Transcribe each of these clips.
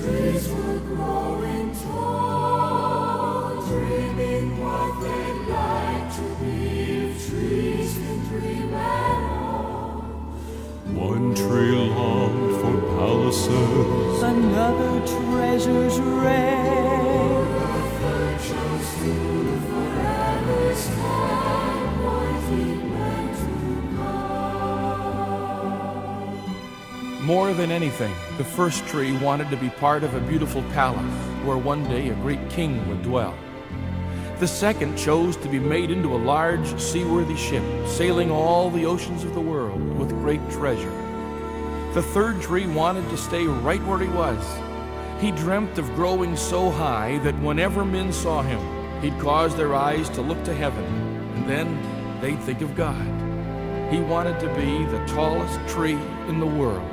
trees were growing tall, dreaming what they'd like to be if trees can dream at all. One tree longed for palaces, another treasures rare. A third chose to forever stand, pointing men to God. More than anything, the first tree wanted to be part of a beautiful palace where one day a great king would dwell. The second chose to be made into a large, seaworthy ship, sailing all the oceans of the world with great treasure. The third tree wanted to stay right where he was. He dreamt of growing so high that whenever men saw him, he'd cause their eyes to look to heaven, and then they'd think of God. He wanted to be the tallest tree in the world.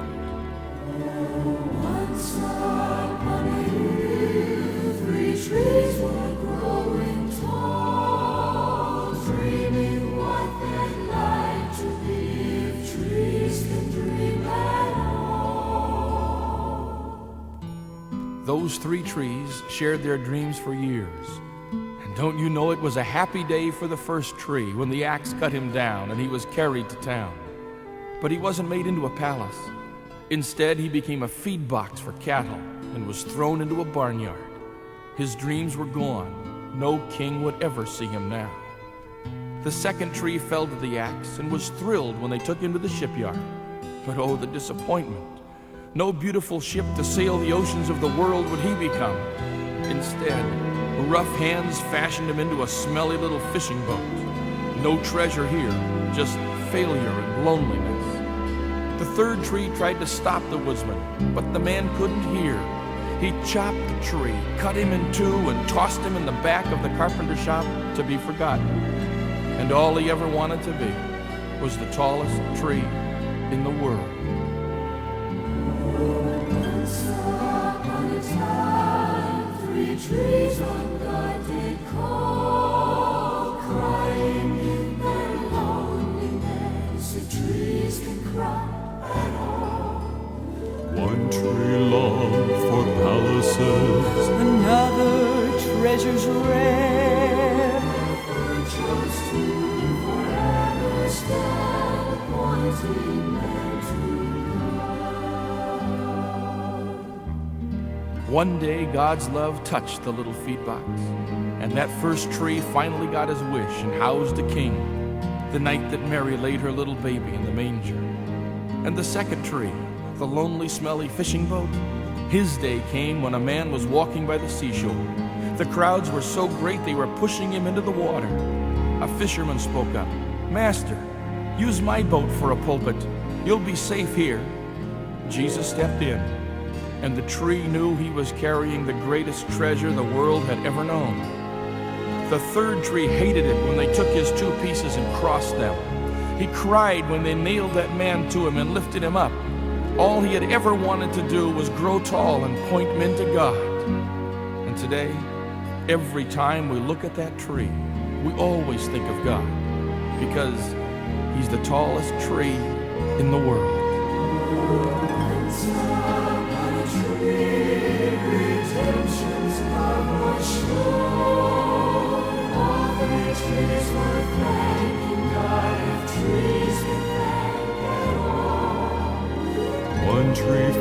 Once upon a hill, 3 trees were growing tall, dreaming what they'd like to be if trees can dream at all. Those 3 trees shared their dreams for years. And don't you know, it was a happy day for the first tree when the axe cut him down and he was carried to town. But he wasn't made into a palace. Instead, he became a feed box for cattle and was thrown into a barnyard. His dreams were gone. No king would ever see him now. The second tree fell to the axe and was thrilled when they took him to the shipyard. But oh, the disappointment. No beautiful ship to sail the oceans of the world would he become. Instead, rough hands fashioned him into a smelly little fishing boat. No treasure here, just failure and loneliness. The third tree tried to stop the woodsman, but the man couldn't hear. He chopped the tree, cut him in 2, and tossed him in the back of the carpenter shop to be forgotten. And all he ever wanted to be was the tallest tree in the world. Once upon a time, 3 trees on God did call, crying in their loneliness, if trees can cry at all. one tree longed for palaces, Another treasures rare. Third chose to forever stand, pointing men to God. One day, God's love touched the little feed box, and that first tree finally got his wish and housed a king, the night that Mary laid her little baby in the manger. And the second tree, the lonely, smelly fishing boat, his day came when a man was walking by the seashore. The crowds were so great they were pushing him into the water. A fisherman spoke up, "Master, use my boat for a pulpit. You'll be safe here." Jesus stepped in, and the tree knew he was carrying the greatest treasure the world had ever known. The third tree hated it when they took his 2 pieces and crossed them. He cried when they nailed that man to him and lifted him up. All he had ever wanted to do was grow tall and point men to God. And today, every time we look at that tree, we always think of God, because he's the tallest tree in the world. Once upon a tree, redemption's love was shown. All 3 trees were thanking God, if trees can thank at all. one tree